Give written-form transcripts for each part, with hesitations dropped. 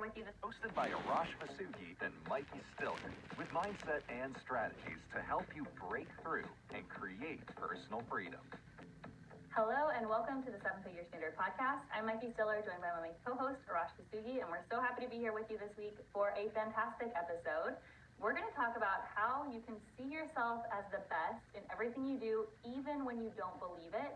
with you. Hosted by Arash Masugi and Mikey Stiller, with mindset and strategies to help you break through and create personal freedom. Hello and welcome to the Seven Figure Standard Podcast. I'm Mikey Stiller, joined by my co-host Arash Masugi, and we're so happy to be here with you this week for a fantastic episode. We're going to talk about how you can see yourself as the best in everything you do, even when you don't believe it.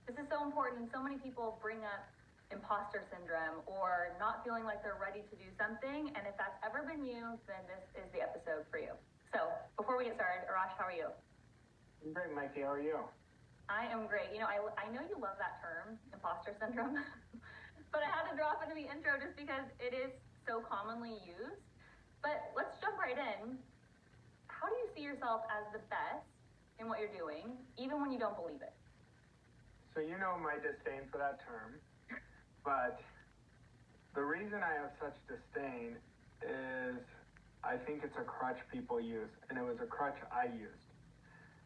This is so important. So many people bring up imposter syndrome or not feeling like they're ready to do something. And if that's ever been you, then this is the episode for you. So before we get started, Arash, how are you? I'm great, Mikey. How are you? I am great. You know, I know you love that term, imposter syndrome, but I had to drop it in the intro just because it is so commonly used. But let's jump right in. How do you see yourself as the best in what you're doing, even when you don't believe it? So you know my disdain for that term, but the reason I have such disdain is I think it's a crutch people use, and it was a crutch I used.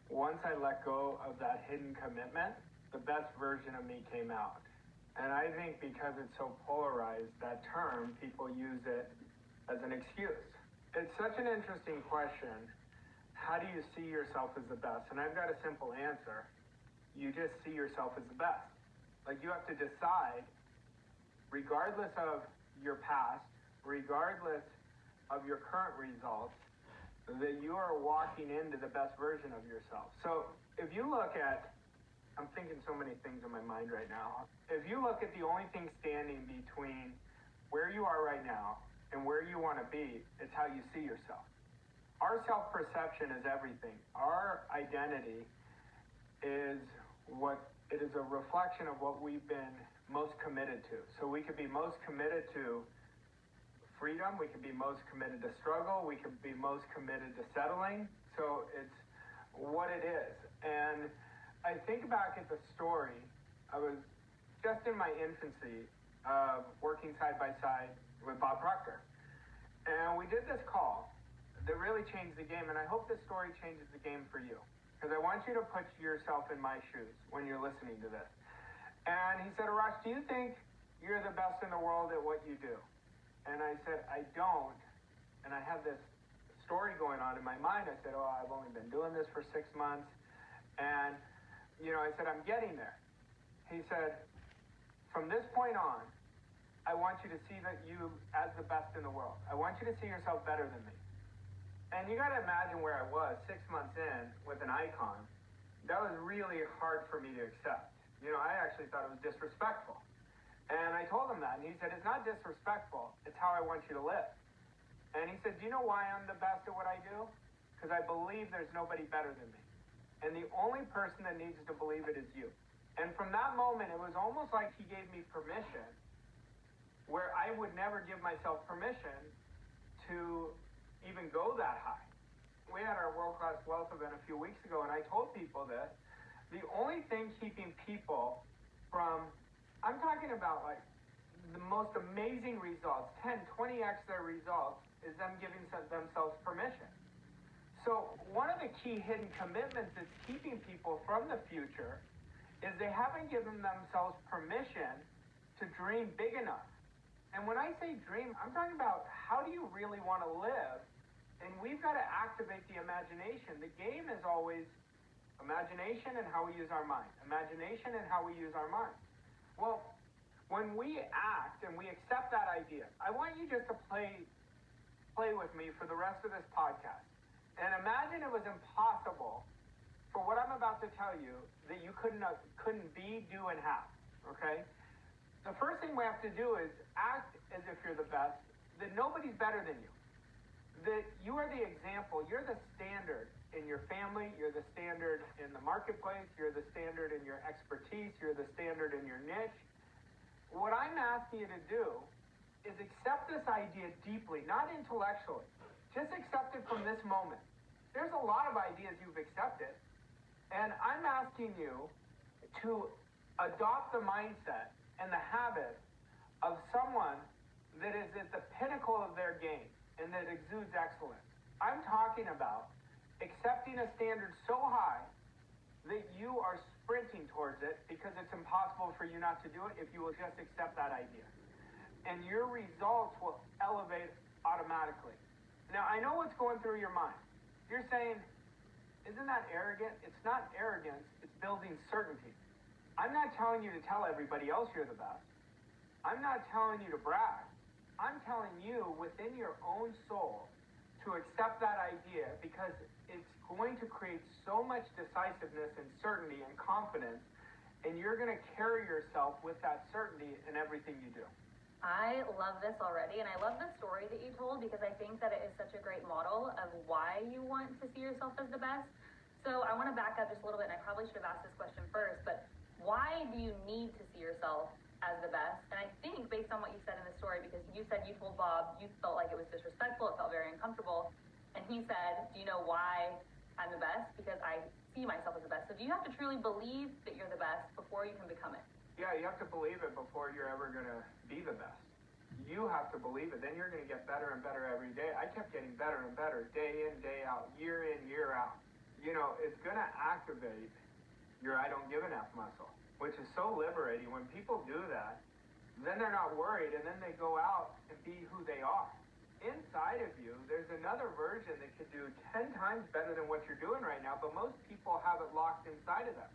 Once I let go of that hidden commitment, the best version of me came out. And I think because it's so polarized, that term, people use it as an excuse. It's such an interesting question. How do you see yourself as the best? And I've got a simple answer. You just see yourself as the best. Like, you have to decide, regardless of your past, regardless of your current results, that you are walking into the best version of yourself. So if you look at, I'm thinking so many things in my mind right now. If you look at the only thing standing between where you are right now and where you want to be, it's how you see yourself. Our self-perception is everything. Our identity is a reflection of what we've been most committed to. So we could be most committed to freedom, we could be most committed to struggle, we could be most committed to settling. So it's what it is. And I think back at the story, I was just in my infancy of working side by side with Bob Proctor. And we did this call that really changed the game, and I hope this story changes the game for you, because I want you to put yourself in my shoes when you're listening to this. And he said, Arash, do you think you're the best in the world at what you do? And I said, I don't. And I had this story going on in my mind. I said, I've only been doing this for 6 months. And, I said, I'm getting there. He said, from this point on, I want you to see that you as the best in the world. I want you to see yourself better than me. And you got to imagine where I was 6 months in with an icon. That was really hard for me to accept. I actually thought it was disrespectful. And I told him that, and he said, it's not disrespectful, it's how I want you to live. And he said, do you know why I'm the best at what I do? Because I believe there's nobody better than me. And the only person that needs to believe it is you. And from that moment, it was almost like he gave me permission, where I would never give myself permission to even go that high. We had our World-Class Wealth event a few weeks ago, and I told people this. The only thing keeping people from, I'm talking about like the most amazing results, 10, 20x their results, is them giving themselves permission. So one of the key hidden commitments that's keeping people from the future is they haven't given themselves permission to dream big enough. And when I say dream, I'm talking about how do you really want to live? And we've got to activate the imagination. The game is always imagination and how we use our mind. Imagination and how we use our mind. Well, when we act and we accept that idea, I want you just to play with me for the rest of this podcast. And imagine it was impossible for what I'm about to tell you that you couldn't be, do, and have. Okay? The first thing we have to do is act as if you're the best, that nobody's better than you. That you are the example, you're the standard in your family, you're the standard in the marketplace, you're the standard in your expertise, you're the standard in your niche. What I'm asking you to do is accept this idea deeply, not intellectually. Just accept it from this moment. There's a lot of ideas you've accepted, and I'm asking you to adopt the mindset and the habit of someone that is at the pinnacle of their game and that exudes excellence. I'm talking about accepting a standard so high that you are sprinting towards it because it's impossible for you not to do it if you will just accept that idea. and your results will elevate automatically. Now, I know what's going through your mind. You're saying, isn't that arrogant? It's not arrogance, it's building certainty. I'm not telling you to tell everybody else you're the best. I'm not telling you to brag. I'm telling you within your own soul to accept that idea, because it's going to create so much decisiveness and certainty and confidence, and you're going to carry yourself with that certainty in everything you do. I love this already, and I love the story that you told, because I think that it is such a great model of why you want to see yourself as the best. So I want to back up just a little bit, and I probably should have asked this question first, but why do you need to see yourself as the best? And I think based on what you said in the story, because you said you told Bob you felt like it was disrespectful, it felt very uncomfortable, and he said, do you know why I'm the best? Because I see myself as the best. So do you have to truly believe that you're the best before you can become it? Yeah, you have to believe it before you're ever going to be the best. You have to believe it. Then you're going to get better and better every day. I kept getting better and better day in, day out, year in, year out. You know, it's going to activate your I don't give an F muscle, which is so liberating. When people do that, then they're not worried, and then they go out and be who they are. Inside of you, there's another version that could do 10 times better than what you're doing right now, but most people have it locked inside of them.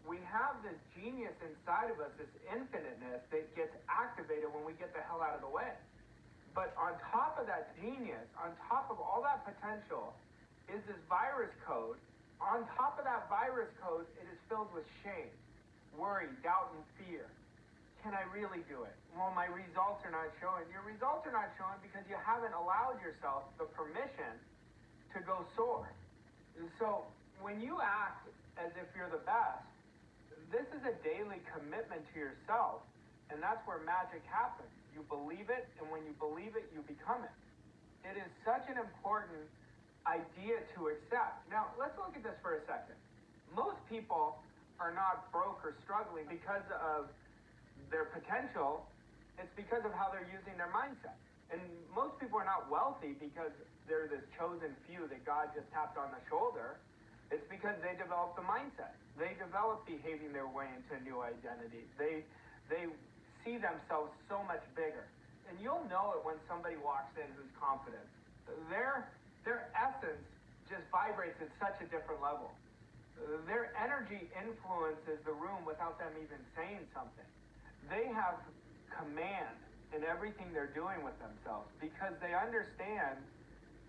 We have this genius inside of us, this infiniteness that gets activated when we get the hell out of the way. But on top of that genius, on top of all that potential, is this virus code. On top of that virus code, it is filled with shame, worry, doubt, and fear. Can I really do it? Well, my results are not showing. Your results are not showing because you haven't allowed yourself the permission to go soar. And so when you act as if you're the best, this is a daily commitment to yourself, and that's where magic happens. You believe it, and when you believe it, you become it. It is such an important idea to accept. Now, let's look at this for a second. Most people are not broke or struggling because of their potential. It's because of how they're using their mindset. And most people are not wealthy because they're this chosen few that God just tapped on the shoulder. It's because they developed the mindset. They develop behaving their way into a new identity. They see themselves so much bigger. And you'll know it when somebody walks in who's confident. Their essence just vibrates at such a different level. Their energy influences the room without them even saying something. They have command in everything they're doing with themselves because they understand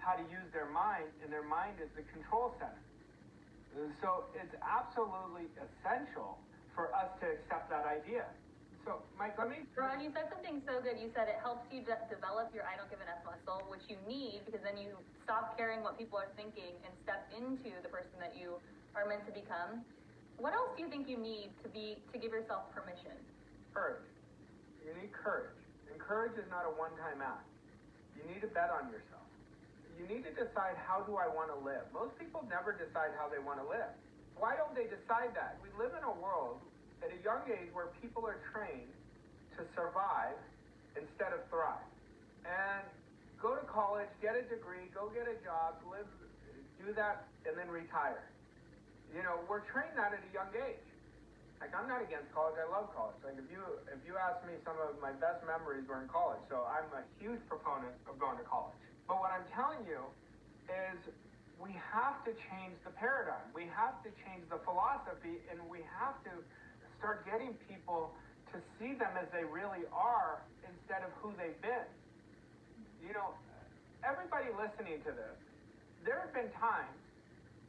how to use their mind, and their mind is the control center. So it's absolutely essential for us to accept that idea. So, Mike, let me... Ron, you said something so good. You said it helps you develop your I don't give an F muscle, which you need because then you stop caring what people are thinking and step into the person that you are meant to become. What else do you think you need to give yourself permission? Courage. You need courage. And courage is not a one-time act. You need to bet on yourself. You need to decide, how do I want to live? Most people never decide how they want to live. Why don't they decide that? We live in a world at a young age where people are trained to survive instead of thrive. And go to college, get a degree, go get a job, live, do that, and then retire. You know, we're trained that at a young age. Like, I'm not against college, I love college. Like, if you ask me, some of my best memories were in college, so I'm a huge proponent of going to college. But what I'm telling you is we have to change the paradigm. We have to change the philosophy, and we have to start getting people to see them as they really are instead of who they've been. You know, everybody listening to this, there have been times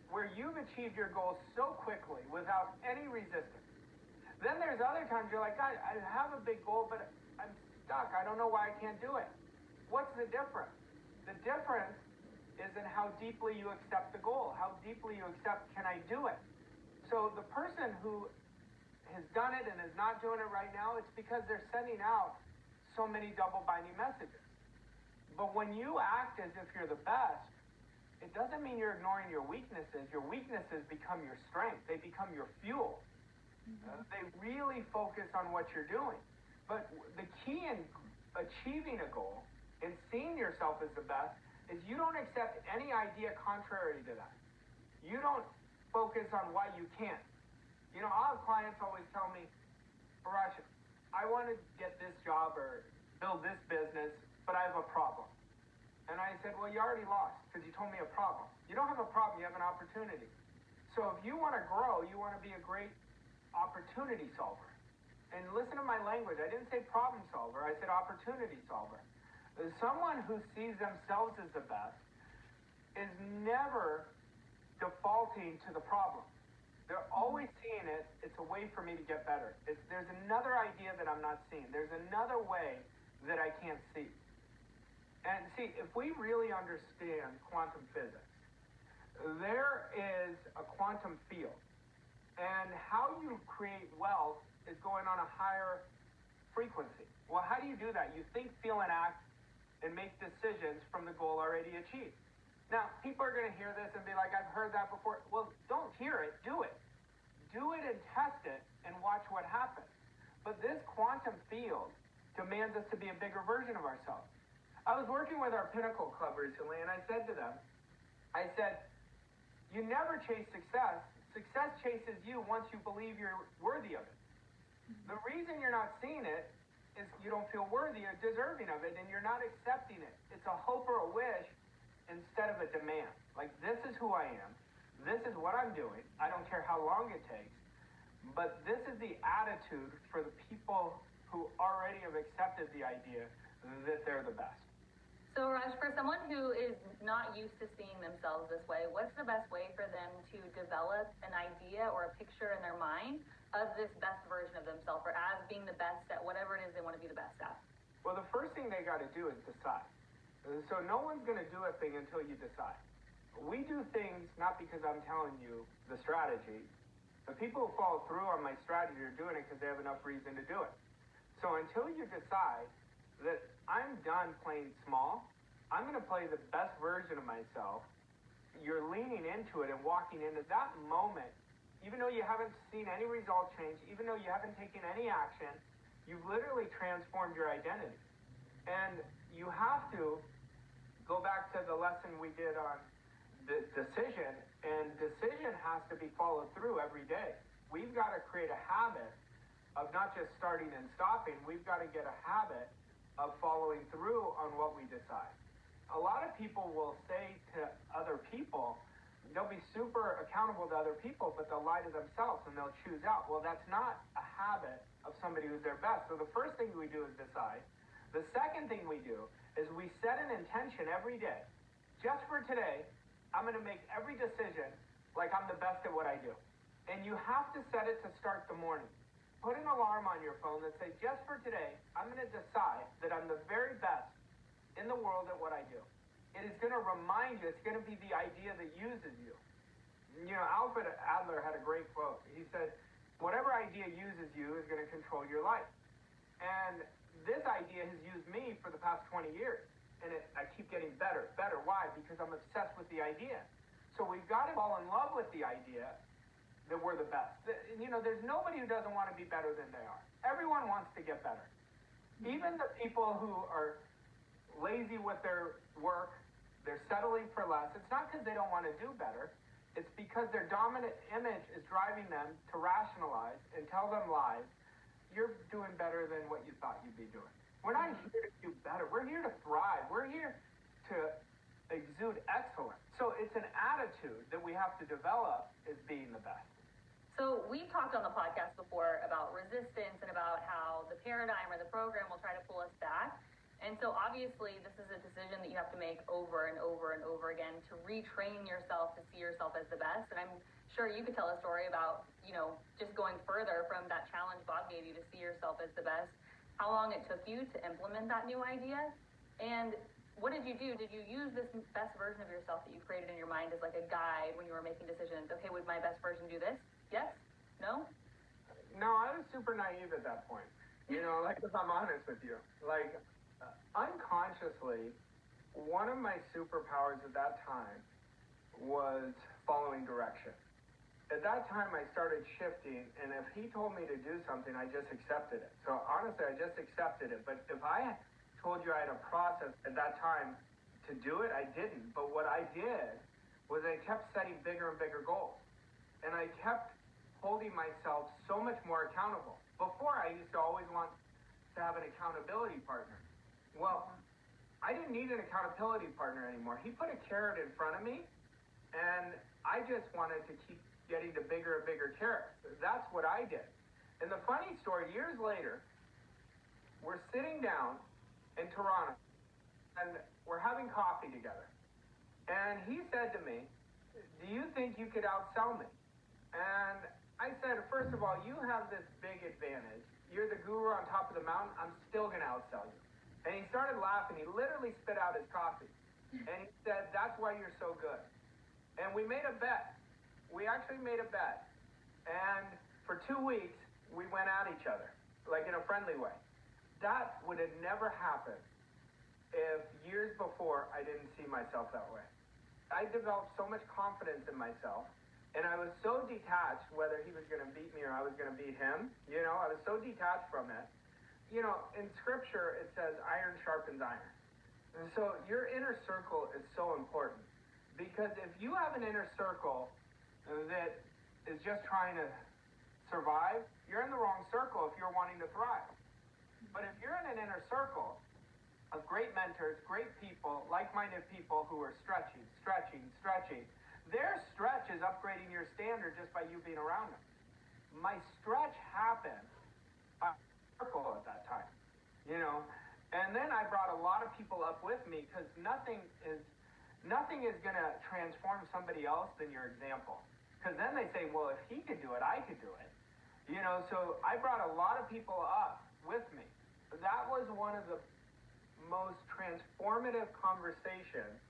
where you've achieved your goals so quickly without any resistance. Then there's other times you're like, God, I have a big goal, but I'm stuck. I don't know why I can't do it. What's the difference? The difference is in how deeply you accept the goal, how deeply you accept, can I do it? So the person who has done it and is not doing it right now, it's because they're sending out so many double binding messages. But when you act as if you're the best, it doesn't mean you're ignoring your weaknesses. Your weaknesses become your strength. They become your fuel. They really focus on what you're doing. But the key in achieving a goal and seeing yourself as the best is you don't accept any idea contrary to that. You don't focus on why you can't. You know, I'll have clients always tell me, Arash, I want to get this job, or build this business, but I have a problem. And I said, well, you already lost because you told me a problem. You don't have a problem, you have an opportunity. So if you want to grow, you want to be a great opportunity solver. And listen to my language. I didn't say problem solver, I said opportunity solver. Someone who sees themselves as the best is never defaulting to the problem. They're always seeing it, it's a way for me to get better. There's another idea that I'm not seeing. There's another way that I can't see. And see, if we really understand quantum physics, there is a quantum field. And how you create wealth is going on a higher frequency. Well, how do you do that? You think, feel, and act and make decisions from the goal already achieved. Now, people are going to hear this and be like, I've heard that before. Well, don't hear it, do it. Do it and test it and watch what happens. But this quantum field demands us to be a bigger version of ourselves. I was working with our Pinnacle Club recently, and I said to them, I said, you never chase success. Success chases you once you believe you're worthy of it. The reason you're not seeing it is you don't feel worthy or deserving of it, and you're not accepting it. It's a hope or a wish instead of a demand. Like, this is who I am. This is what I'm doing. I don't care how long it takes. But this is the attitude for the people who already have accepted the idea that they're the best. So, Raj, for someone who is not used to seeing themselves this way, what's the best way for them to develop an idea or a picture in their mind of this best version of themselves, or as being the best at whatever it is they want to be the best at? Well, the first thing they got to do is decide. So no one's going to do a thing until you decide. We do things not because I'm telling you the strategy. The people who follow through on my strategy are doing it because they have enough reason to do it. So until you decide that I'm done playing small, I'm going to play the best version of myself, you're leaning into it and walking into that moment, even though you haven't seen any result change, even though you haven't taken any action, you've literally transformed your identity. And you have to go back to the lesson we did on the decision, and decision has to be followed through every day. We've got to create a habit of not just starting and stopping, we've got to get a habit of following through on what we decide. A lot of people will say to other people, they'll be super accountable to other people, but they'll lie to themselves and they'll choose out. Well, that's not a habit of somebody who's their best. So the first thing we do is decide. The second thing we do is we set an intention every day. Just for today, I'm going to make every decision like I'm the best at what I do. And you have to set it to start the morning. Put an alarm on your phone that says, just for today, I'm going to decide that I'm the very best in the world at what I do. It is going to remind you, it's going to be the idea that uses you. You know, Alfred Adler had a great quote. He said, whatever idea uses you is going to control your life. And this idea has used me for the past 20 years. And I keep getting better. Why? Because I'm obsessed with the idea. So we've got to fall in love with the idea that we're the best. You know, there's nobody who doesn't want to be better than they are. Everyone wants to get better. Even the people who are lazy with their work, they're settling for less. It's not because they don't want to do better. It's because their dominant image is driving them to rationalize and tell them lies. You're doing better than what you thought you'd be doing. We're not here to do better. We're here to thrive. We're here to exude excellence. So it's an attitude that we have to develop as being the best. So we talked on the podcast before about resistance and about how the paradigm or the program will try to pull us back. And so obviously this is a decision that you have to make over and over and over again to retrain yourself to see yourself as the best. And I'm sure you could tell a story about, you know, just going further from that challenge Bob gave you to see yourself as the best, how long it took you to implement that new idea. And what did you do? Did you use this best version of yourself that you created in your mind as like a guide when you were making decisions? Okay, would my best version do this? Yes? No? No, I was super naive at that point. You know, like, if I'm honest with you. Like, unconsciously, one of my superpowers at that time was following direction. At that time, I started shifting, and if he told me to do something, I just accepted it. So honestly, I just accepted it. But if I told you I had a process at that time to do it, I didn't. But what I did was I kept setting bigger and bigger goals. And I kept holding myself so much more accountable. Before, I used to always want to have an accountability partner. Well, I didn't need an accountability partner anymore. He put a carrot in front of me, and I just wanted to keep getting to bigger and bigger carrots. That's what I did. And the funny story, years later, we're sitting down in Toronto, and we're having coffee together. And he said to me, do you think you could outsell me? And I said, first of all, you have this big advantage. You're the guru on top of the mountain. I'm still going to outsell you. And he started laughing. He literally spit out his coffee. And he said, that's why you're so good. And we made a bet. We actually made a bet. And for 2 weeks, we went at each other, like in a friendly way. That would have never happened if years before I didn't see myself that way. I developed so much confidence in myself, and I was so detached whether he was going to beat me or I was going to beat him. You know, I was so detached from it. You know, in scripture, it says iron sharpens iron. And so your inner circle is so important, because if you have an inner circle that is just trying to survive, you're in the wrong circle if you're wanting to thrive. But if you're in an inner circle of great mentors, great people, like-minded people who are stretching, their stretch is upgrading your standard just by you being around them. My stretch happened by circle at that time, you know. And then I brought a lot of people up with me, because nothing is going to transform somebody else than your example. Because then they say, well, if he could do it, I could do it. You know, so I brought a lot of people up with me. That was one of the most transformative conversations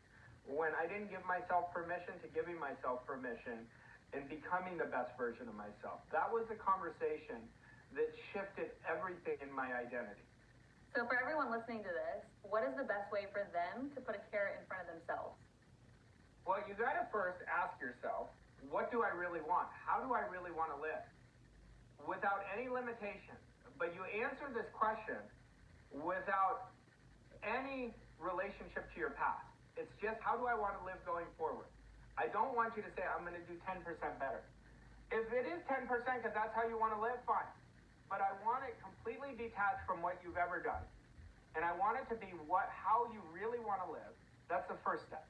when I didn't give myself permission to giving myself permission and becoming the best version of myself. That was the conversation that shifted everything in my identity. So for everyone listening to this, what is the best way for them to put a carrot in front of themselves? Well, you got to first ask yourself, what do I really want? How do I really want to live? Without any limitation. But you answer this question without any relationship to your past. It's just, how do I want to live going forward? I don't want you to say, I'm going to do 10% better. If it is 10% because that's how you want to live, fine. But I want it completely detached from what you've ever done. And I want it to be how you really want to live. That's the first step.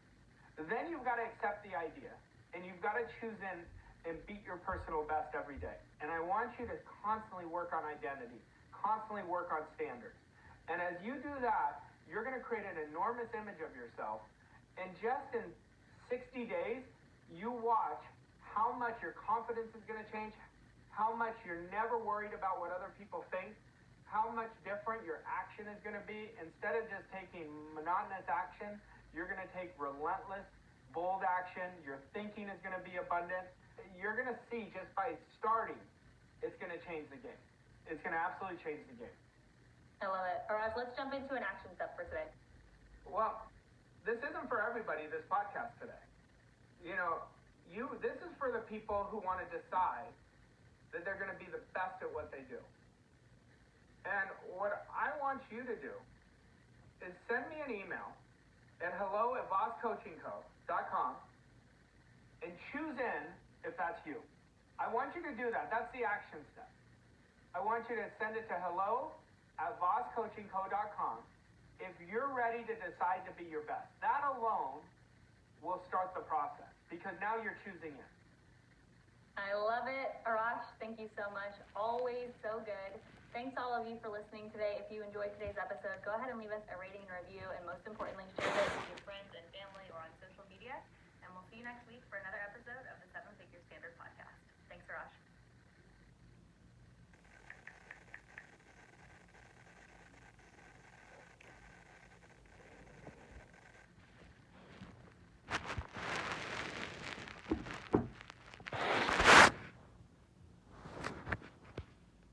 Then you've got to accept the idea, and you've got to choose in and beat your personal best every day. And I want you to constantly work on identity, constantly work on standards. And as you do that, you're going to create an enormous image of yourself. And just in 60 days, you watch how much your confidence is going to change, how much you're never worried about what other people think, how much different your action is going to be. Instead of just taking monotonous action, you're going to take relentless, bold action. Your thinking is going to be abundant. You're going to see just by starting, it's going to change the game. It's going to absolutely change the game. I love it. All right, let's jump into an action step for today. Well, this isn't for everybody, this podcast today. You know, this is for the people who want to decide that they're going to be the best at what they do. And what I want you to do is send me an email at hello@vosscoachingco.com and choose in if that's you. I want you to do that. That's the action step. I want you to send it to hello@vosscoachingco.com if you're ready to decide to be your best. That alone will start the process, because now you're choosing it. I love it. Arash, thank you so much. Always so good. Thanks all of you for listening today. If you enjoyed today's episode, go ahead and leave us a rating and review, and most importantly, share this with your friends and family or on social media. And we'll see you next week for another episode of the 7 Figure Standard Podcast. Thanks, Arash.